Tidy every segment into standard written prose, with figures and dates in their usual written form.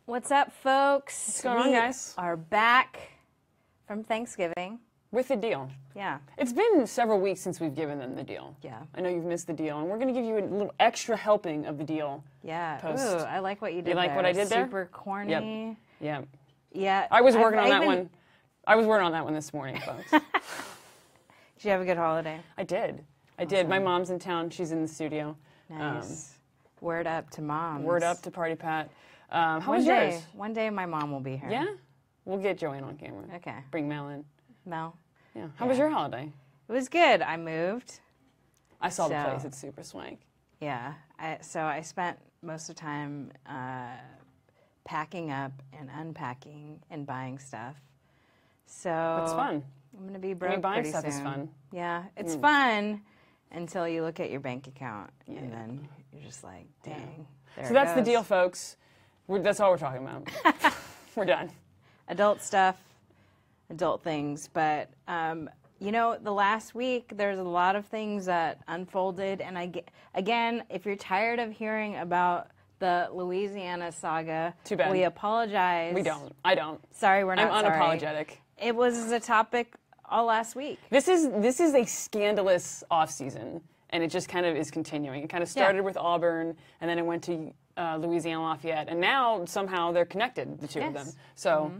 What's up, folks? What's going on, guys? We are back from Thanksgiving. With the deal. Yeah. It's been several weeks since we've given them the deal. Yeah. I know you've missed the deal, and we're going to give you a little extra helping of the deal. Yeah. Post. Ooh, I like what you did. You like there. what I did there? Super corny. Yep. Yeah. Yeah. I was working on that one. I was working on that one this morning, folks. Did you have a good holiday? I did. I did. My mom's in town. She's in the studio. Nice. Word up to moms. Word up to Party Pat. How was yours? One day my mom will be here. Yeah? We'll get Joanne on camera. Okay. Bring Mel in. Mel? Yeah. How was your holiday? It was good. I moved. I saw the place. It's super swank. Yeah. So I spent most of the time packing up and unpacking and buying stuff. So That's fun. I'm going to be broke buying pretty stuff soon. is fun. Yeah. It's fun until you look at your bank account and then you're just like, dang. So that's the deal, folks. That's all we're talking about. We're done. Adult stuff, adult things. But, you know, the last week, there's a lot of things that unfolded. And again, if you're tired of hearing about the Louisiana saga, too bad. We apologize. We don't. I don't. Sorry, we're not I'm unapologetic. It was a topic all last week. This is a scandalous offseason, and it just kind of is continuing. It kind of started with Auburn, and then it went to Louisiana Lafayette, and now somehow they're connected, the two of them. So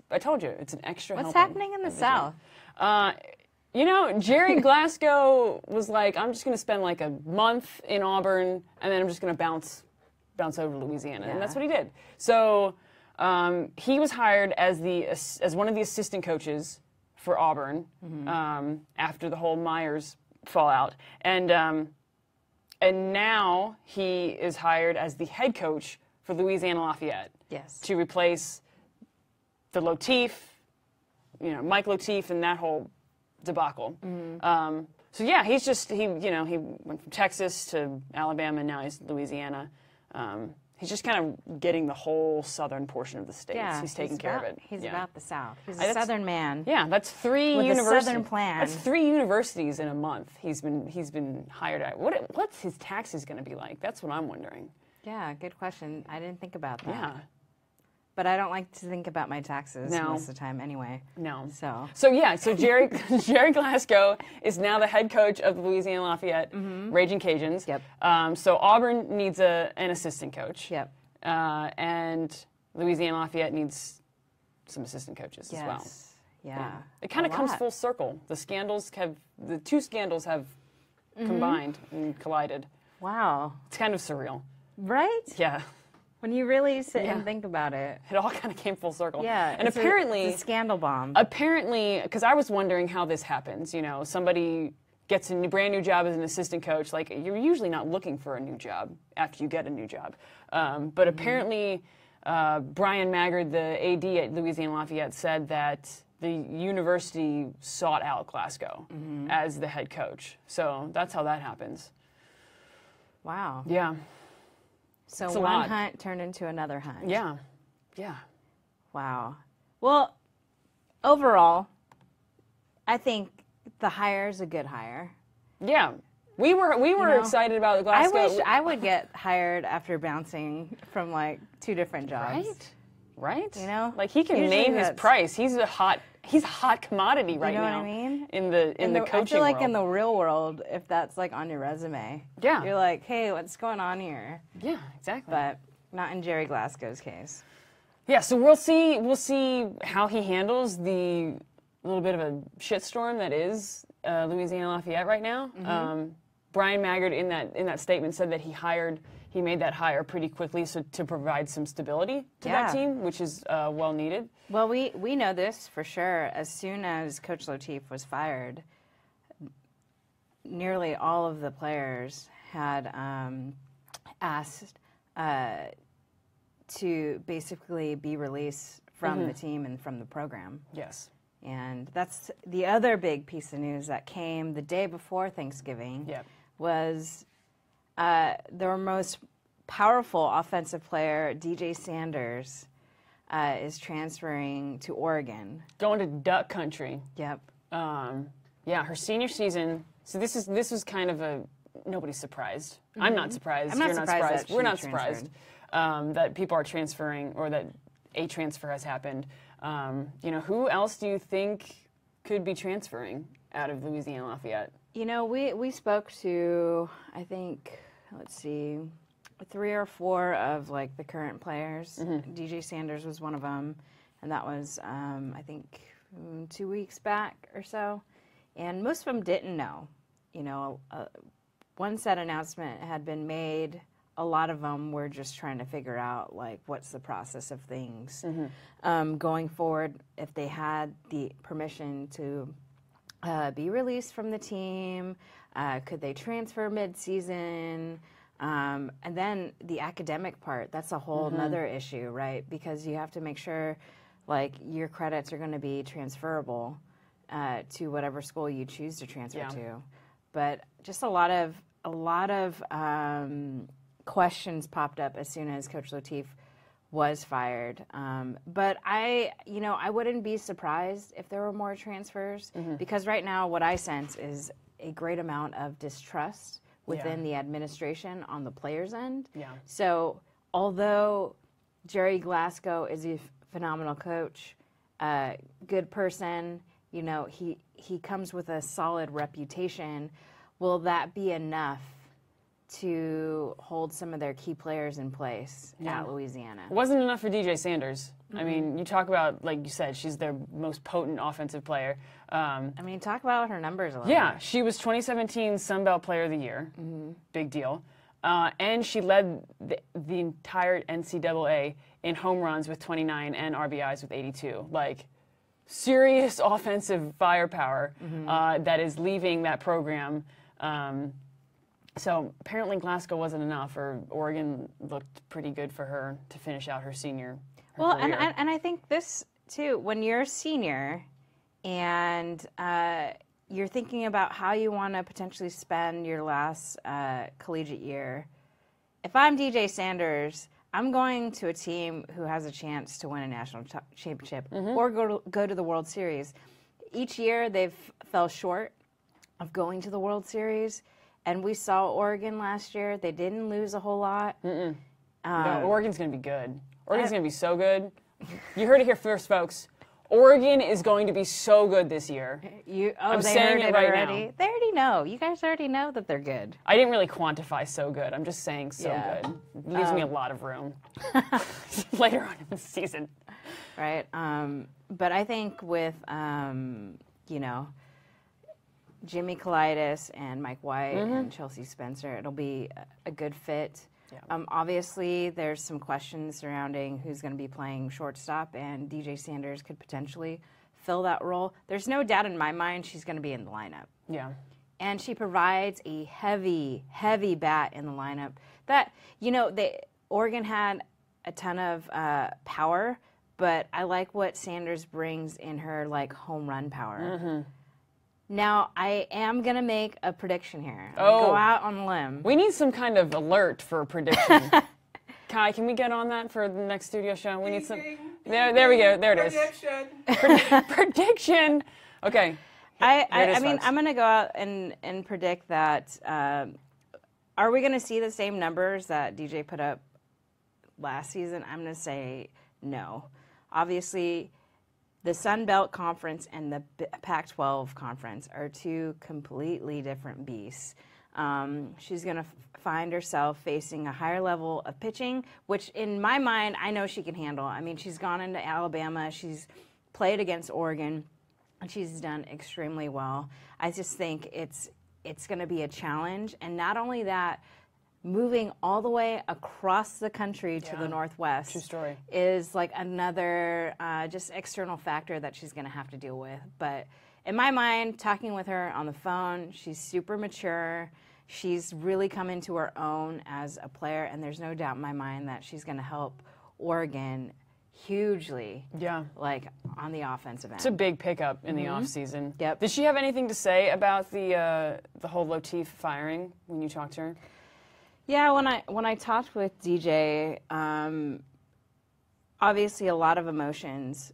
I told you, it's an extra What's helping happening in the South? You know, Jerry Glasgow was like, I'm just going to spend like a month in Auburn, and then I'm just going to bounce over to Louisiana, and that's what he did. So he was hired as one of the assistant coaches for Auburn after the whole Myers fallout, and now he is hired as the head coach for Louisiana Lafayette. Yes. To replace the Latif, Mike Latif, and that whole debacle. So yeah, he went from Texas to Alabama, and now he's Louisiana. He's just kind of getting the whole southern portion of the states. Yeah, he's taking care of it. He's about the South. He's a Southern man. Yeah, that's three with universities. a Southern plan. That's 3 universities in a month. He's been hired at. What's his taxes going to be like? That's what I'm wondering. Yeah, good question. I didn't think about that. Yeah. But I don't like to think about my taxes most of the time anyway. No. So Jerry Glasgow is now the head coach of the Louisiana Lafayette Raging Cajuns. Yep. So Auburn needs an assistant coach. Yep. And Louisiana Lafayette needs some assistant coaches as well. Yeah. It kind of comes full circle. The two scandals have combined and collided. Wow. It's kind of surreal. Right? Yeah. When you really sit and think about it. It all kind of came full circle. Yeah. And apparently... It's a scandal bomb. Apparently, because I was wondering how this happens. Somebody gets a brand new job as an assistant coach. Like, you're usually not looking for a new job after you get a new job. But apparently, Brian Maggard, the AD at Louisiana Lafayette, said that the university sought out Glasgow as the head coach. So that's how that happens. Wow. Yeah. So one hunt turned into another hunt. Yeah. Yeah. Wow. Well, overall, I think the hire is a good hire. Yeah. We were excited about the Glasgow. I wish I would get hired after bouncing from like 2 different jobs. Right? Like he can name his price. He's a hot commodity right now. You know what I mean? In the coaching world. I feel like in the real world, if that's like on your resume, you're like, hey, what's going on here? Yeah, exactly. But not in Jerry Glasgow's case. Yeah, so we'll see how he handles the little bit of a shitstorm that is Louisiana Lafayette right now. Brian Maggard in that statement said that he made that hire pretty quickly to provide some stability to that team, which is well needed. Well, we know this for sure. As soon as Coach Latif was fired, nearly all of the players had asked to basically be released from the team and from the program. Yes. And that's the other big piece of news that came the day before Thanksgiving. Yep. Was their most powerful offensive player, DJ Sanders, is transferring to Oregon. Going to Duck Country. Yep. Yeah, her senior season. So this was kind of nobody's surprised. I'm not surprised. I'm not You're surprised not surprised. that We're she not transferred. surprised. that people are transferring, or that a transfer has happened. Who else do you think could be transferring out of Louisiana Lafayette? We spoke to, I think, let's see, 3 or 4 of like the current players. DJ Sanders was one of them, and that was I think 2 weeks back or so. And most of them didn't know. One set announcement had been made. A lot of them were just trying to figure out like what's the process of things going forward. If they had the permission to be released from the team, could they transfer mid-season? And then the academic part, that's a whole nother issue, right? Because you have to make sure like your credits are going to be transferable to whatever school you choose to transfer to. But just a lot of questions popped up as soon as Coach Lateef was fired. But I wouldn't be surprised if there were more transfers because right now what I sense is a great amount of distrust within the administration on the players' end. Yeah. So although Jerry Glasgow is a phenomenal coach, good person, he comes with a solid reputation. Will that be enough to hold some of their key players in place at Louisiana? It wasn't enough for DJ Sanders. I mean, you talk about, like you said, she's their most potent offensive player. Talk about her numbers a little Yeah, bit. she was 2017 Sun Belt Player of the Year. Big deal. And she led the entire NCAA in home runs with 29 and RBIs with 82. Like, serious offensive firepower that is leaving that program. So apparently Glasgow wasn't enough, or Oregon looked pretty good for her to finish out her career. And I think this, too, when you're a senior and you're thinking about how you want to potentially spend your last collegiate year, if I'm DJ Sanders, I'm going to a team who has a chance to win a national championship or go to the World Series. Each year they've fell short of going to the World Series. And we saw Oregon last year. They didn't lose a whole lot. No, Oregon's going to be good. Oregon's going to be so good. You heard it here first, folks. Oregon is going to be so good this year. I'm saying it right now. They already know. You guys already know that they're good. I didn't really quantify so good. I'm just saying so good. It leaves me a lot of room later on in the season. Right. But I think with, Jimmy Colitis and Mike White and Chelsea Spencer, it'll be a good fit. Yeah. Obviously, there's some questions surrounding who's going to be playing shortstop, and DJ Sanders could potentially fill that role. There's no doubt in my mind she's going to be in the lineup. Yeah. And she provides a heavy, heavy bat in the lineup. That, Oregon had a ton of power, but I like what Sanders brings in her, home run power. Now, I am going to make a prediction here. Go out on a limb. We need some kind of alert for a prediction. Kai, can we get on that for the next studio show? We need some. There we go. There it is. Prediction. Okay. I'm going to go out and predict that. Are we going to see the same numbers that DJ put up last season? I'm going to say no. Obviously, the Sun Belt Conference and the Pac-12 Conference are two completely different beasts. She's going to find herself facing a higher level of pitching, which in my mind, I know she can handle. I mean, she's gone into Alabama. She's played against Oregon, and she's done extremely well. I just think it's going to be a challenge. And not only that, moving all the way across the country to the Northwest is another just external factor that she's going to have to deal with. But in my mind, talking with her on the phone, she's super mature. She's really come into her own as a player, and there's no doubt in my mind that she's going to help Oregon hugely, on the offensive end. It's a big pickup in the offseason. Yep. Did she have anything to say about the whole Lateef firing when you talked to her? Yeah, when I talked with DJ, obviously a lot of emotions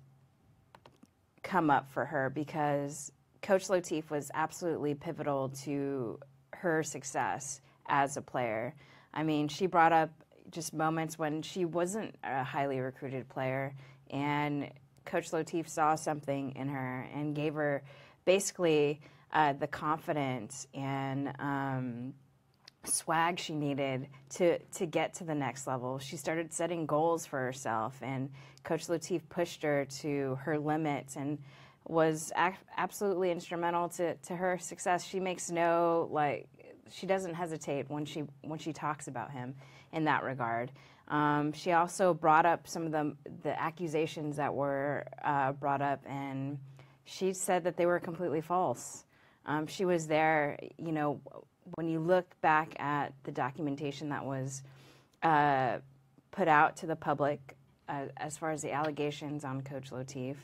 come up for her because Coach Lateef was absolutely pivotal to her success as a player. I mean, she brought up just moments when she wasn't a highly recruited player, and Coach Latif saw something in her and gave her basically the confidence and swag she needed to get to the next level. She started setting goals for herself, and Coach Latif pushed her to her limits and was absolutely instrumental to her success. She makes she doesn't hesitate when she talks about him in that regard. She also brought up some of the accusations that were brought up, and she said that they were completely false. She was there, when you look back at the documentation that was put out to the public as far as the allegations on Coach Latif,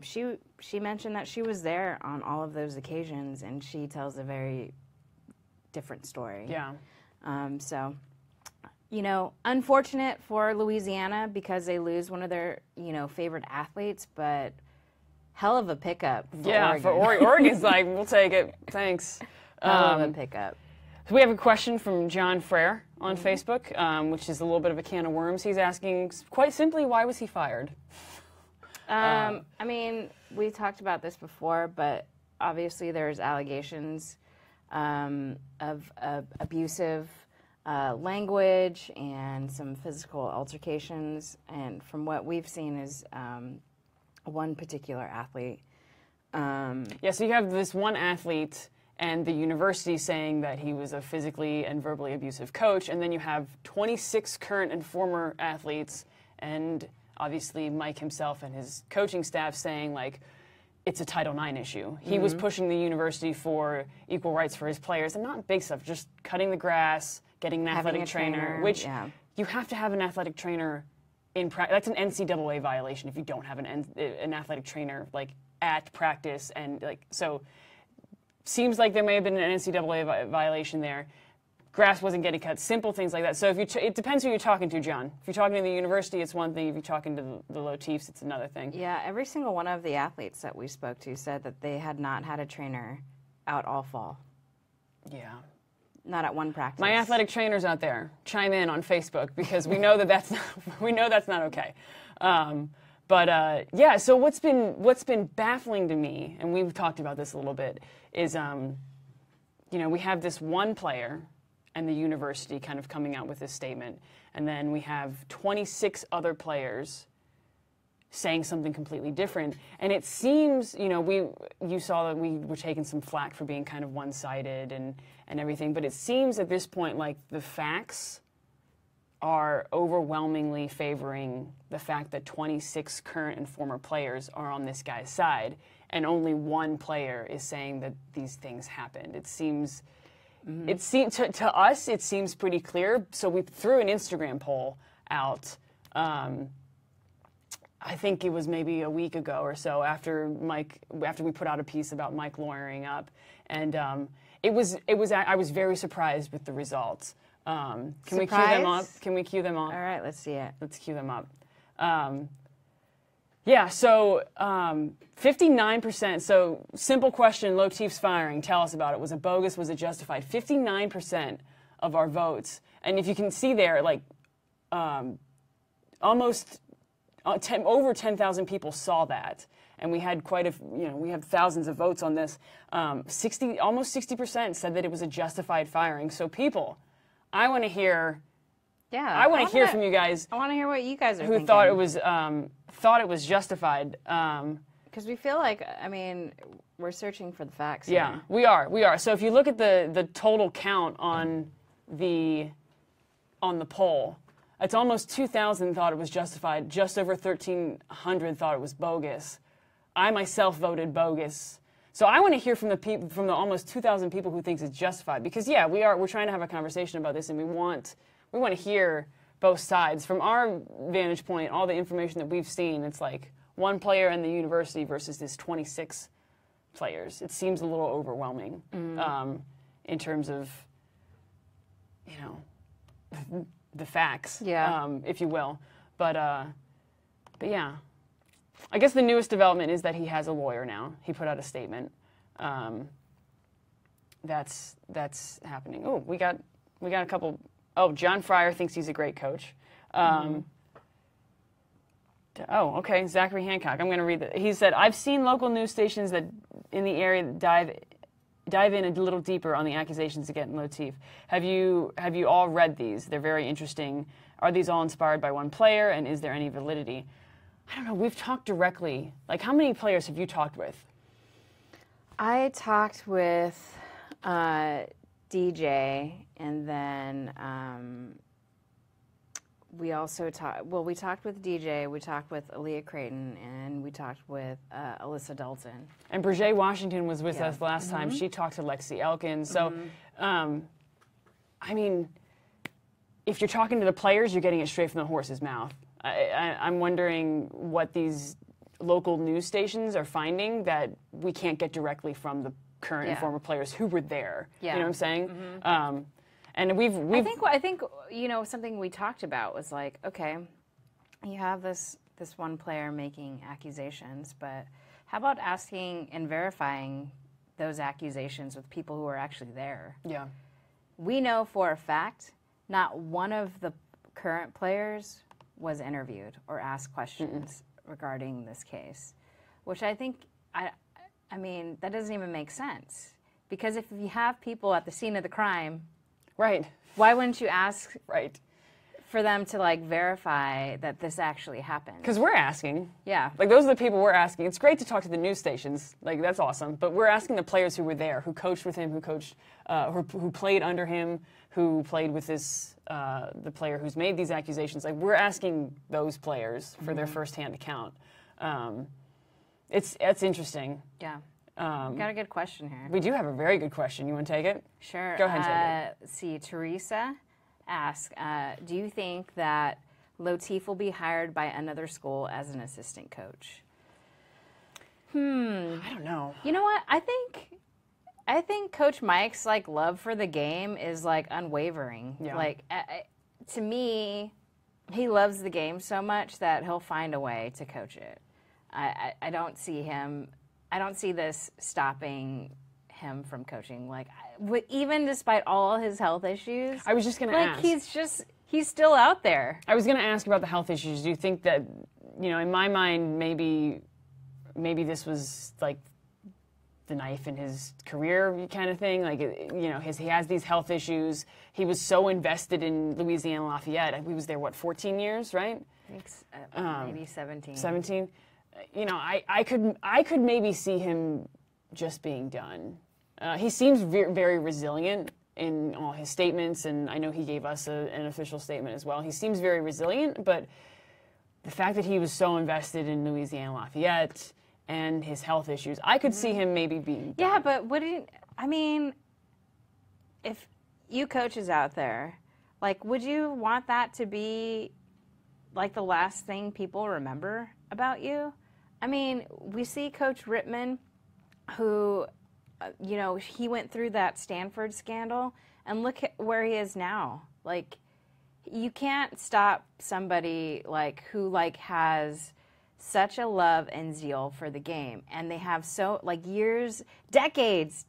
she mentioned that she was there on all of those occasions, and she tells a very different story. Yeah. So, unfortunate for Louisiana because they lose one of their, favorite athletes, but hell of a pickup for Oregon. For Oregon's like, we'll take it. Thanks. Hell of a pickup. So we have a question from John Frere on Facebook, which is a little bit of a can of worms. He's asking, quite simply, why was he fired? I mean, we talked about this before, but obviously there's allegations of abusive language and some physical altercations, and from what we've seen is one particular athlete. So you have this one athlete and the university saying that he was a physically and verbally abusive coach, and then you have 26 current and former athletes, and obviously Mike himself and his coaching staff saying, it's a Title IX issue. He was pushing the university for equal rights for his players, and not big stuff, just cutting the grass, getting an athletic trainer, which you have to have an athletic trainer in practice. That's an NCAA violation if you don't have an athletic trainer at practice, and so seems like there may have been an NCAA violation there. Grass wasn't getting cut, simple things like that. So it depends who you're talking to, John. If you're talking to the university, it's one thing. If you're talking to the Latifs, it's another thing. Yeah, every single one of the athletes that we spoke to said that they had not had a trainer out all fall. Yeah. Not at one practice. My athletic trainers out there, chime in on Facebook, because we know that's not okay. So what's been baffling to me, and we've talked about this a little bit, is we have this one player and the university kind of coming out with this statement, and then we have 26 other players saying something completely different. And it seems, you saw that we were taking some flack for being kind of one-sided and everything, but it seems at this point like the facts are overwhelmingly favoring the fact that 26 current and former players are on this guy's side, and only one player is saying that these things happened. It seems, to us, it seems pretty clear. So we threw an Instagram poll out. I think it was maybe a week ago or so after we put out a piece about Mike lawyering up, and I was very surprised with the results. Can we cue them up? Can we cue them up? All right, let's see it. Let's cue them up. 59%. So simple question, Latif's firing. Tell us about it. Was it bogus? Was it justified? 59% of our votes. And if you can see there, almost over 10,000 people saw that. And we had we have thousands of votes on this. Almost 60% said that it was a justified firing. So people, I want to hear. Yeah, I want to hear from you guys. I want to hear what you guys are who thinking. thought it was justified. Because we feel like, we're searching for the facts. Yeah, here. we are. So if you look at the total count on the poll, it's almost 2,000 thought it was justified. Just over 1,300 thought it was bogus. I myself voted bogus. So I want to hear from the almost 2,000 people who thinks it's justified. Because we're trying to have a conversation about this, and we want to hear both sides. From our vantage point, all the information that we've seen, it's like one player in the university versus this 26 players. It seems a little overwhelming in terms of, the facts, if you will. But yeah. I guess the newest development is that he has a lawyer now. He put out a statement. That's happening. Oh, we got a couple. John Fryer thinks he's a great coach. Oh, okay. Zachary Hancock. I'm going to read that. He said, I've seen local news stations that in the area dive in a little deeper on the accusations against Latif. Have you all read these? They're very interesting. Are these all inspired by one player, and is there any validity? I don't know. We've talked directly. Like, how many players have you talked with? I talked with DJ, and then we also talked. Well, we talked with DJ, we talked with Aaliyah Creighton, and we talked with Alyssa Dalton. And Brigée Washington was with us last time. She talked to Lexi Elkin. So, I mean, if you're talking to the players, you're getting it straight from the horse's mouth. I'm wondering what these local news stations are finding that we can't get directly from the current and former players who were there. You know what I'm saying? And I think you know, something we talked about was like, okay, you have this one player making accusations, but how about asking and verifying those accusations with people who are actually there? Yeah. We know for a fact not one of the current players was interviewed or asked questions regarding this case, which I think, I mean, that doesn't even make sense. Because if you have people at the scene of the crime, right, why wouldn't you ask right for them to like verify that this actually happened? Because we're asking. Yeah. Like, those are the people we're asking. It's great to talk to the news stations. Like, that's awesome. But we're asking the players who were there, who coached with him, who coached, who played under him, who played with this, the player who's made these accusations. Like, we're asking those players for their firsthand account. It's interesting. Yeah. Got a good question here. We do have a very good question. You want to take it? Sure. Go ahead and take it. Let's see, Teresa asks, do you think that Latif will be hired by another school as an assistant coach? I don't know. You know what? I think Coach Mike's like love for the game is like unwavering. Yeah. Like to me, he loves the game so much that he'll find a way to coach it. I don't see him. I don't see this stopping him from coaching. Like, even despite all his health issues. I was just going to ask. He's still out there. I was going to ask about the health issues. Do you think that, you know, in my mind, maybe this was like the knife in his career kind of thing? Like, you know, he has these health issues. He was so invested in Louisiana Lafayette. He was there, what, 14 years, right? I think maybe 17. 17? You know, I could maybe see him just being done. He seems very resilient in all his statements, and I know he gave us an official statement as well. He seems very resilient, but the fact that he was so invested in Louisiana Lafayette and his health issues, I could see him maybe being done. Yeah, but I mean, if you coaches out there, like, would you want that to be like the last thing people remember about you? I mean, we see Coach Rittman, who, you know, he went through that Stanford scandal, and look at where he is now. Like, you can't stop somebody like who like has such a love and zeal for the game, and they have so like decades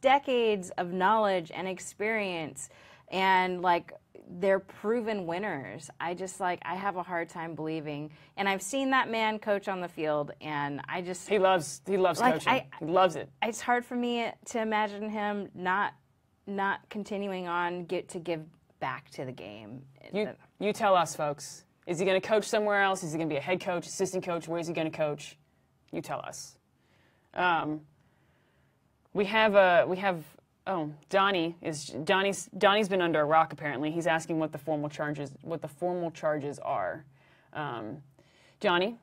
of knowledge and experience, and like they're proven winners. I have a hard time believing, and I've seen that man coach on the field, and he loves like, coaching. He loves it. It's hard for me to imagine him not continuing on to give back to the game. You tell us, folks. Is he going to coach somewhere else? Is he going to be a head coach, assistant coach? Where is he going to coach? You tell us. Donnie's been under a rock apparently. He's asking what the formal charges are. Johnny,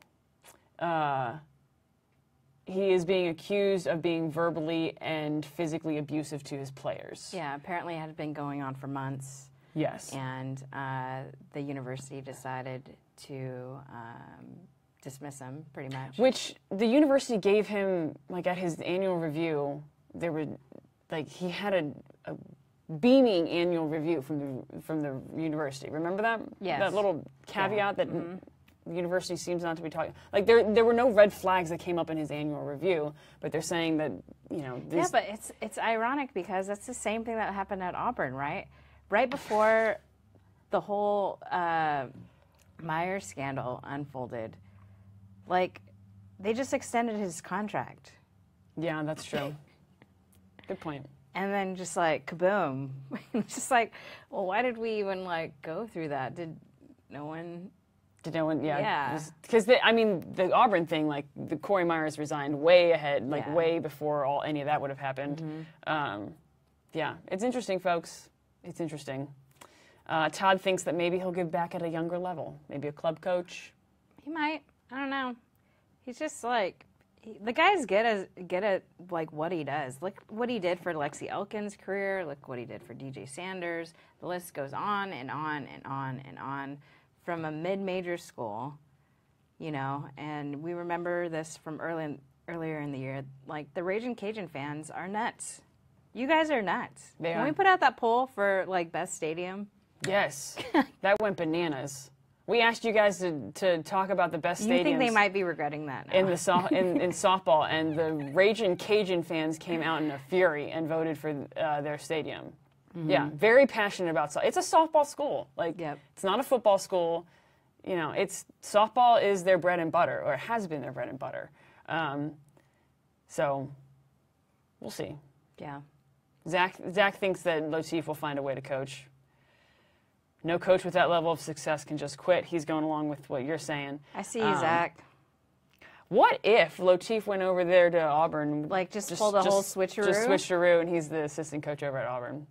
he is being accused of being verbally and physically abusive to his players. Yeah, apparently it had been going on for months. Yes. And the university decided to dismiss him, pretty much. Which the university gave him, like, at his annual review, there were, like, he had a beaming annual review from the university. Remember that? Yes. That little caveat that the university seems not to be talking. Like, there were no red flags that came up in his annual review, but they're saying that, you know. Yeah, but it's ironic because that's the same thing that happened at Auburn, right? Right before the whole Myers scandal unfolded, like, they just extended his contract. Yeah, that's true. Good point. And then just like kaboom. It's just like, well, why did we even like go through that? Did no one? Yeah. Because I mean, the Auburn thing, like the Corey Myers resigned way ahead, like way before any of that would have happened. Yeah, it's interesting, folks. It's interesting. Todd thinks that maybe he'll give back at a younger level, maybe a club coach. He might. I don't know. He's just like. The guy's good at like what he does. Look what he did for Lexi Elkin's career. Look what he did for DJ Sanders. The list goes on and on and on and on. From a mid-major school, you know. And we remember this from earlier in the year. Like the Ragin' Cajun fans are nuts. You guys are nuts. Can we put out that poll for like best stadium? Yes, that went bananas. We asked you guys to talk about the best stadiums. You think they might be regretting that now? In softball, and the Ragin' Cajun fans came out in a fury and voted for their stadium. Yeah, very passionate about softball. It's a softball school. Like, it's not a football school. You know, softball is their bread and butter, or it has been their bread and butter. So, we'll see. Yeah. Zach thinks that Latif will find a way to coach. No coach with that level of success can just quit. He's going along with what you're saying. I see you, Zach. What if Latif went over there to Auburn? Like, just pull the whole switcheroo? Just switcheroo, and he's the assistant coach over at Auburn.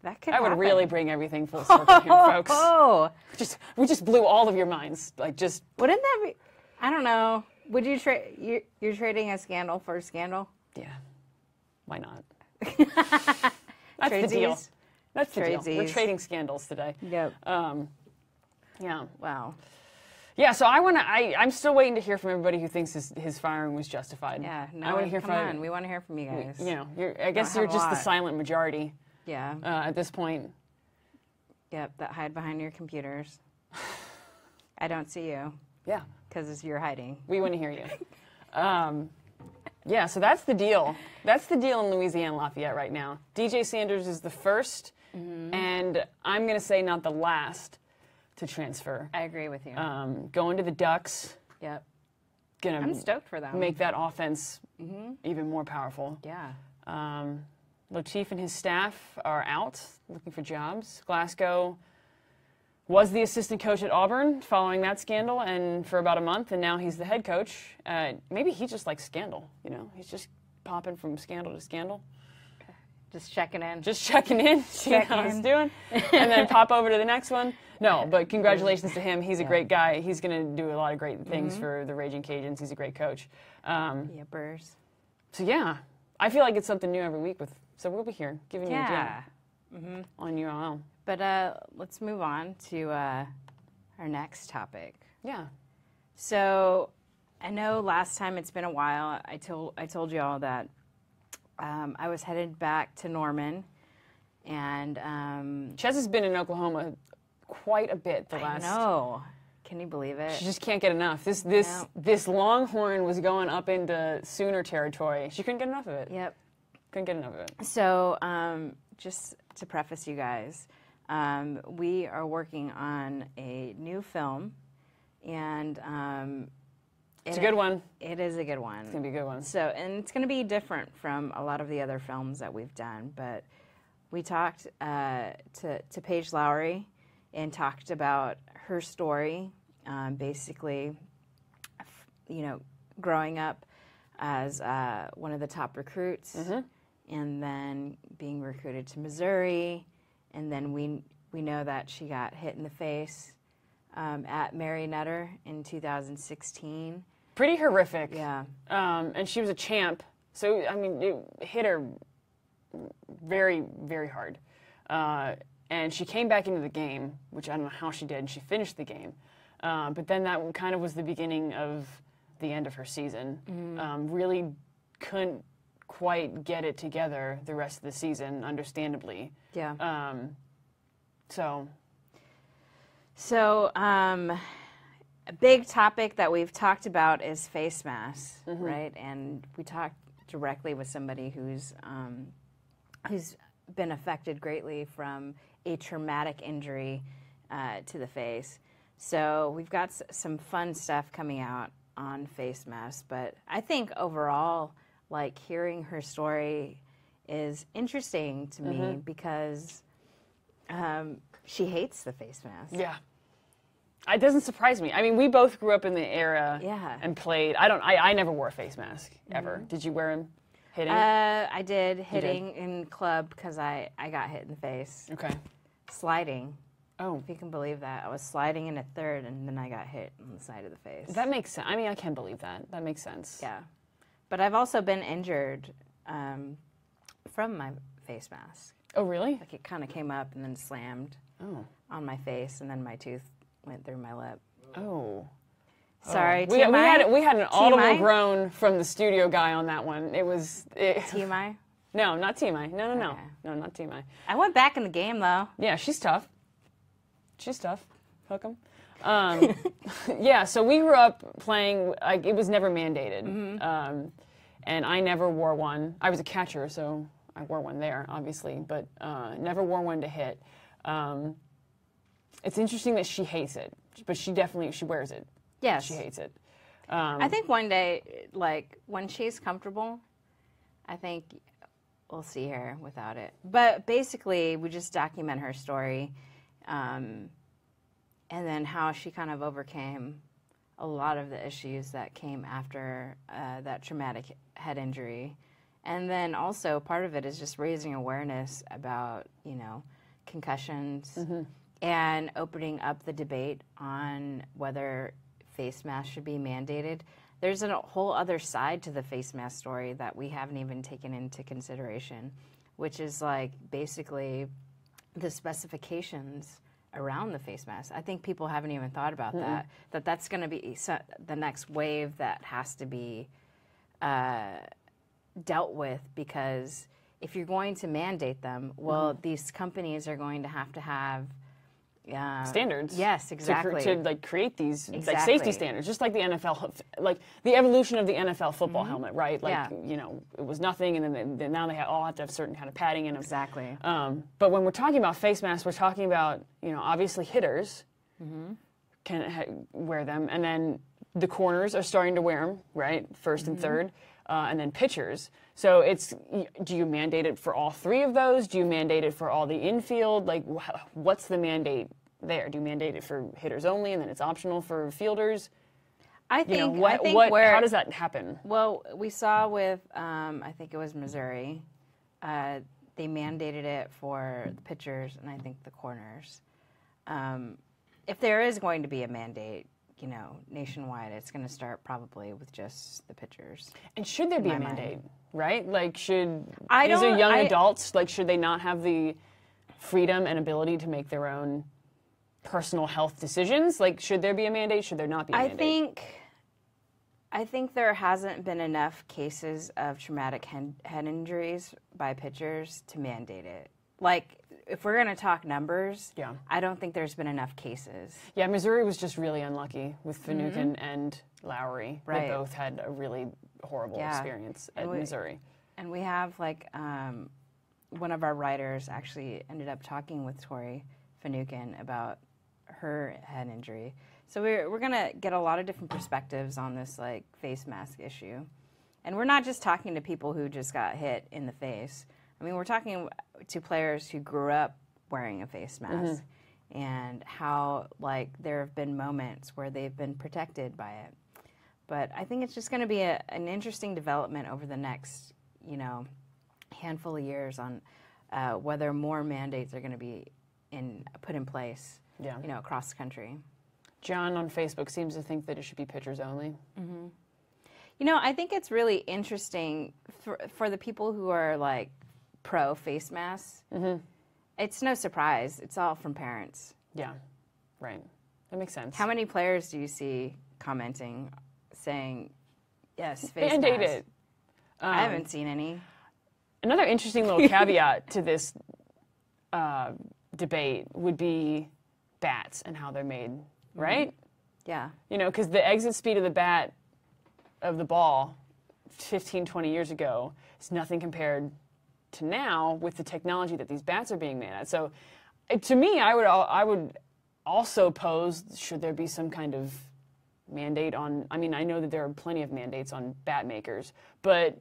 That could I happen. would really bring everything full circle here, folks. Oh! We just blew all of your minds. Like, just... Wouldn't that be... I don't know. Would you trade... You're trading a scandal for a scandal? Yeah. Why not? That's the deal. That's the deal. We're trading scandals today. Yep. Yeah. Wow. Yeah, so I'm still waiting to hear from everybody who thinks his firing was justified. Yeah, no, I want to hear come on. We want to hear from you guys. You know, I guess you're just the silent majority. Yeah. At this point. Yep, that hide behind your computers. I don't see you. Yeah. Because you're hiding. We want to hear you. Yeah, so that's the deal. That's the deal in Louisiana Lafayette right now. DJ Sanders is the first, and I'm going to say not the last, to transfer. I agree with you. Going to the Ducks. Yep. I'm stoked for them. Make that offense even more powerful. Yeah. Latif and his staff are out looking for jobs. Glasgow was the assistant coach at Auburn following that scandal, and for about a month, and now he's the head coach. Maybe he just likes scandal, you know? He's just popping from scandal to scandal. Just checking in. Just checking in, seeing how he's doing, and then pop over to the next one. No, but congratulations to him. He's a great guy. He's going to do a lot of great things for the Ragin' Cajuns. He's a great coach. Yippers. So, yeah, I feel like it's something new every week. So we'll be here giving you a gem on ULL. But let's move on to our next topic. Yeah. So I know last time, it's been a while, I told you all that I was headed back to Norman, and Ches has been in Oklahoma quite a bit the last. I know. Can you believe it? She just can't get enough. This Longhorn was going up into Sooner territory. She couldn't get enough of it. Yep. Couldn't get enough of it. So just to preface you guys, we are working on a new film, and it's a good one. It is a good one. It's going to be a good one. So, and it's going to be different from a lot of the other films that we've done, but we talked to Paige Lowry and talked about her story, basically, you know, growing up as one of the top recruits, and then being recruited to Missouri, and then we know that she got hit in the face at Mary Nutter in 2016. Pretty horrific. Yeah. And she was a champ, so I mean, it hit her very, very hard. And she came back into the game, which I don't know how she did, and she finished the game. But then that kind of was the beginning of the end of her season. Really couldn't quite get it together the rest of the season, understandably. Yeah. So, a big topic that we've talked about is face masks, right? And we talked directly with somebody who's been affected greatly from a traumatic injury to the face. So we've got some fun stuff coming out on Facemask, but I think overall, like, hearing her story is interesting to me because she hates the face mask. Yeah. It doesn't surprise me. I mean, we both grew up in the era and played. I never wore a face mask ever. Did you wear them hitting? I did hitting in club because I got hit in the face. Okay. Sliding. Oh. If you can believe that. I was sliding in a third and then I got hit on the side of the face. That makes sense. I mean, I can believe that. That makes sense. Yeah. But I've also been injured from my face mask. Oh, really? Like it kind of came up and then slammed on my face, and then my tooth went through my lip. Oh. Sorry, we had an audible groan from the studio guy on that one. TMI? No, not TMI. No. Okay. No, not TMI. I went back in the game, though. Yeah, she's tough. Hook 'em. Yeah, so we grew up playing, like, it was never mandated. And I never wore one. I was a catcher, so I wore one there, obviously, but never wore one to hit. It's interesting that she hates it, but she wears it. Yes. She hates it. I think one day, like, when she's comfortable, I think we'll see her without it. But basically, we just document her story and then how she kind of overcame a lot of the issues that came after that traumatic head injury. And then also part of it is just raising awareness about, concussions and opening up the debate on whether face masks should be mandated. There's a whole other side to the face mask story that we haven't even taken into consideration, which is like basically the specifications around the face mask. I think people haven't even thought about that's going to be the next wave that has to be dealt with, because if you're going to mandate them, well, these companies are going to have standards. Yes, exactly. To like create these like safety standards, just like the NFL, like the evolution of the NFL football helmet, right? Like it was nothing, and then now they all have to have certain kind of padding in them. Exactly. But when we're talking about face masks, we're talking about obviously hitters can wear them, and then the corners are starting to wear them, right? First and third. And then pitchers. So do you mandate it for all three of those? Do you mandate it for all the infield? Like, what's the mandate there? Do you mandate it for hitters only, and then it's optional for fielders? I think, how does that happen? Well, we saw with, I think it was Missouri, they mandated it for the pitchers and I think the corners. If there is going to be a mandate, nationwide, it's going to start probably with just the pitchers. And should there be a mandate, right? Like, these are young adults, like, should they not have the freedom and ability to make their own personal health decisions? Like, should there be a mandate? Should there not be a mandate? I think there hasn't been enough cases of traumatic head injuries by pitchers to mandate it. Like, if we're going to talk numbers, I don't think there's been enough cases. Yeah, Missouri was just really unlucky with Finucane and Lowry. Right. They both had a really horrible experience at Missouri. And we have, like, one of our writers actually ended up talking with Tori Finucane about her head injury. So we're going to get a lot of different perspectives on this, like, face mask issue. And we're not just talking to people who just got hit in the face. I mean, we're talking to players who grew up wearing a face mask and how, like, there have been moments where they've been protected by it. But I think it's just going to be an interesting development over the next, handful of years on whether more mandates are going to be put in place, across the country. John on Facebook seems to think that it should be pitchers only. I think it's really interesting for the people who are, like, pro face masks. It's no surprise. It's all from parents. Yeah, right. That makes sense. How many players do you see commenting, saying, yes, face mandate mask? It. I haven't seen any. Another interesting little caveat to this debate would be bats and how they're made, right? Yeah. Because the exit speed of the bat, of the ball, 15, 20 years ago is nothing compared to now with the technology that these bats are being made at. So to me, I would also posed, should there be some kind of mandate on, I mean, I know that there are plenty of mandates on bat makers, but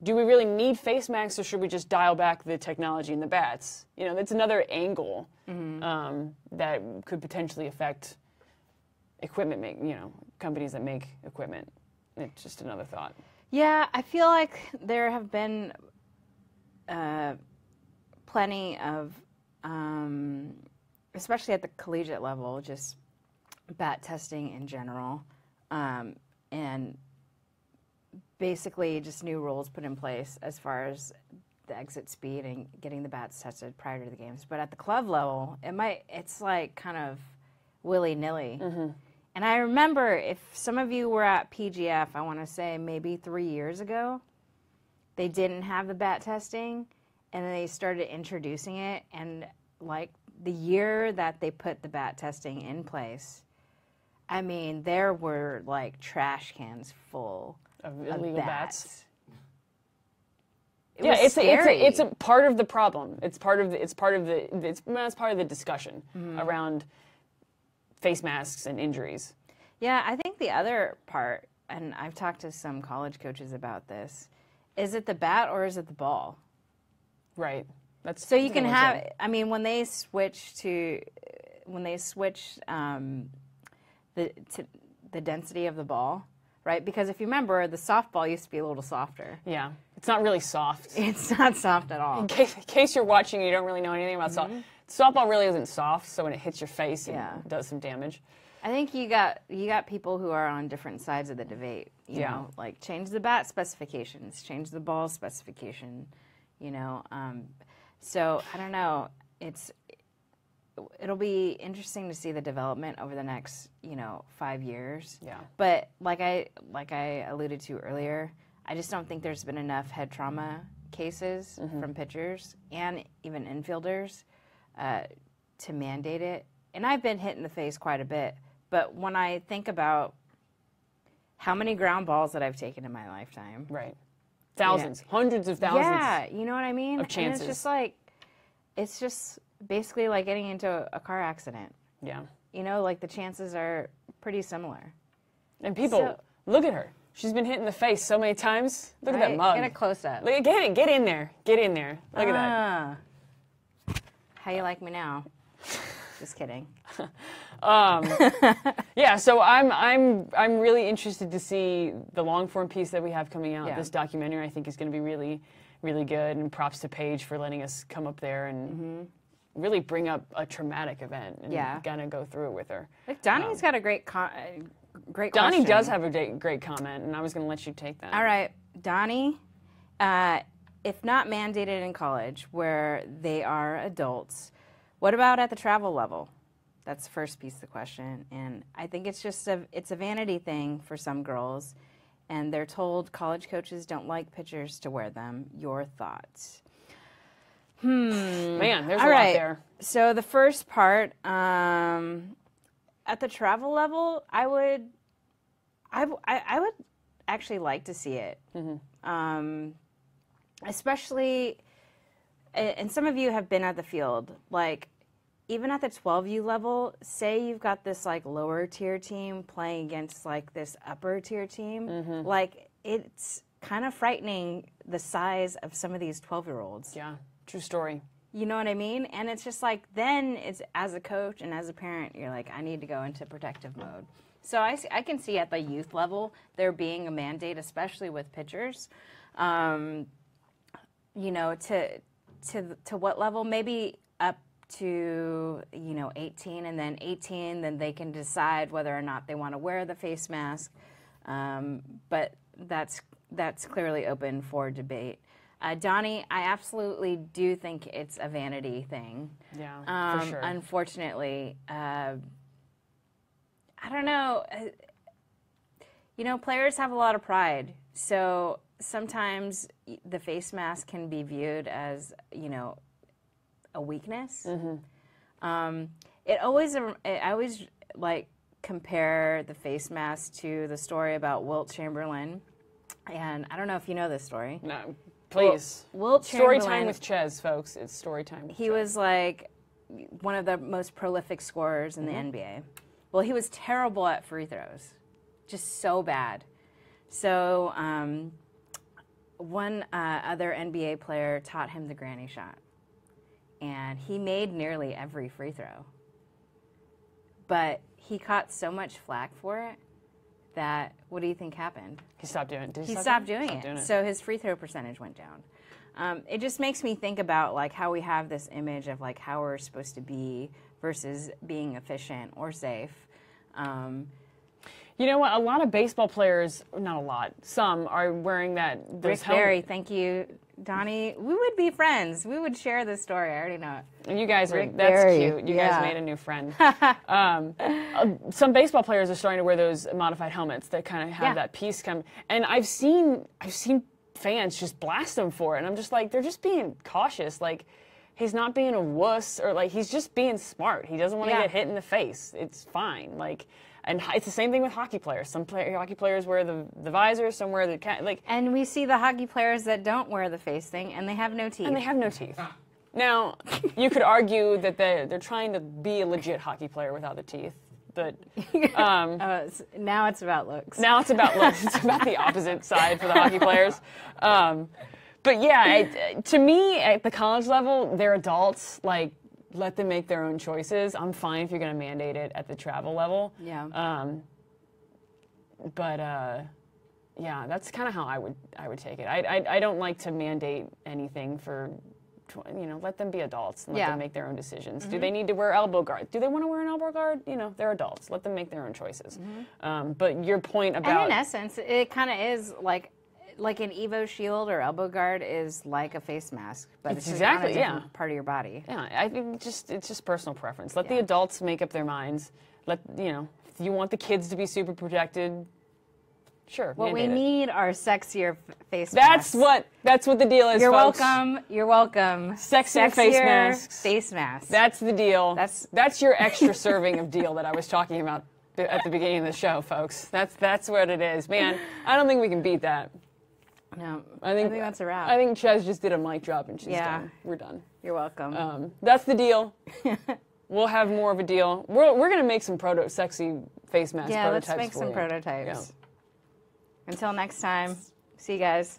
do we really need face masks, or should we just dial back the technology in the bats? You know, that's another angle that could potentially affect equipment companies that make equipment. It's just another thought. Yeah, I feel like there have been plenty of, especially at the collegiate level, just bat testing in general, and basically just new rules put in place as far as the exit speed and getting the bats tested prior to the games. But at the club level, it's like kind of willy-nilly. And I remember, if some of you were at PGF, I want to say maybe 3 years ago, they didn't have the bat testing, and then they started introducing it, and like the year that they put the bat testing in place, I mean, there were like trash cans full of illegal bats. It's a part of the problem. It's part of the discussion around face masks and injuries. Yeah, I think the other part, and I've talked to some college coaches about this, is it the bat or is it the ball? Right. So you can have, I mean, when they switch the density of the ball, right? Because if you remember, the softball used to be a little softer. Yeah. It's not really soft. It's not soft at all. In case you're watching and you don't really know anything about softball, softball really isn't soft, so when it hits your face, it does some damage. I think you got people who are on different sides of the debate. You know, like change the bat specifications, change the ball specification. You know, so I don't know. It'll be interesting to see the development over the next 5 years. Yeah. But like I alluded to earlier, I just don't think there's been enough head trauma cases from pitchers and even infielders to mandate it. And I've been hit in the face quite a bit. But when I think about how many ground balls that I've taken in my lifetime. Right. Thousands. Hundreds of thousands. Yeah, you know what I mean? Of chances. And it's just basically like getting into a car accident. Yeah. You know, like the chances are pretty similar. And people, look at her. She's been hit in the face so many times. Look at that mug. Get a close-up. Get in there. Get in there. Look at that. How you like me now? Just kidding. Yeah, so I'm really interested to see the long form piece that we have coming out. Yeah. This documentary I think is going to be really, really good, and props to Paige for letting us come up there and really bring up a traumatic event and kind of go through it with her. Like Donnie's got a great great Donnie question. does have a great comment, and I was going to let you take that. All right, Donnie, if not mandated in college where they are adults, what about at the travel level? That's the first piece of the question. And I think it's just it's a vanity thing for some girls, and they're told college coaches don't like pitchers to wear them. Your thoughts? Man, there's a lot there. So the first part, at the travel level, I would actually like to see it, especially. And some of you have been at the field, like even at the 12U level. Say you've got this like lower tier team playing against like this upper tier team, like it's kind of frightening the size of some of these 12-year-olds. Yeah, true story. You know what I mean? And it's just like, then it's, as a coach and as a parent, you're like, I need to go into protective mode. So I can see at the youth level there being a mandate, especially with pitchers. You know, to what level? Maybe up to 18, and then 18, then they can decide whether or not they want to wear the face mask. But that's clearly open for debate. Donnie, I absolutely do think it's a vanity thing. Yeah, for sure. Unfortunately, I don't know. Players have a lot of pride, so sometimes the face mask can be viewed as, a weakness. I always like compare the face mask to the story about Wilt Chamberlain, and I don't know if you know this story. No. Please. Wilt Story Chamberlain, time with Ches, folks. It's story time with He Ches. was like, one of the most prolific scorers in the NBA. Well, he was terrible at free throws, just so bad. So one other NBA player taught him the granny shot, and he made nearly every free throw. But he caught so much flack for it that, what do you think happened? He stopped doing it. He stopped doing it. So his free throw percentage went down. It just makes me think about like how we have this image of like how we're supposed to be versus being efficient or safe. You know what? A lot of baseball players, not a lot, some are wearing that. Rick Barry, thank you, Donnie. We would be friends. We would share this story. I already know it. And you guys Rick that's Barry. cute. You guys made a new friend. Some baseball players are starting to wear those modified helmets that kind of have that piece come. And I've seen fans just blast them for it, and I'm just like, they're just being cautious. Like, he's not being a wuss, or like he's just being smart. He doesn't want to get hit in the face. It's fine. Like. And it's the same thing with hockey players. Some hockey players wear the visor, some wear the like. And we see the hockey players that don't wear the face thing, and they have no teeth. And they have no teeth. Now, you could argue that they're trying to be a legit hockey player without the teeth, but now it's about looks. Now it's about looks. It's about the opposite side for the hockey players. But yeah, to me, at the college level, they're adults. Like, let them make their own choices. I'm fine if you're going to mandate it at the travel level. Yeah. Yeah, that's kind of how I would take it. I don't like to mandate anything for, let them be adults and let them make their own decisions. Do they need to wear elbow guard? Do they want to wear an elbow guard? They're adults. Let them make their own choices. But your point about... And in essence, it kind of is like an Evo shield or elbow guard is like a face mask, but it's exactly on a different part of your body. Yeah, I think it's just personal preference. Let the adults make up their minds. If you want the kids to be super protected, sure. What we need are sexier face masks. That's what the deal is, folks. You're welcome. Sexier face masks. Face masks. That's the deal. That's your extra serving of deal that I was talking about at the beginning of the show, folks. That's what it is, man. I don't think we can beat that. No, I think that's a wrap. I think Ches just did a mic drop and she's done. We're done. You're welcome. That's the deal. We'll have more of a deal. We're going to make some sexy face mask prototypes. Yeah, let's make some prototypes. Yeah. Until next time, see you guys.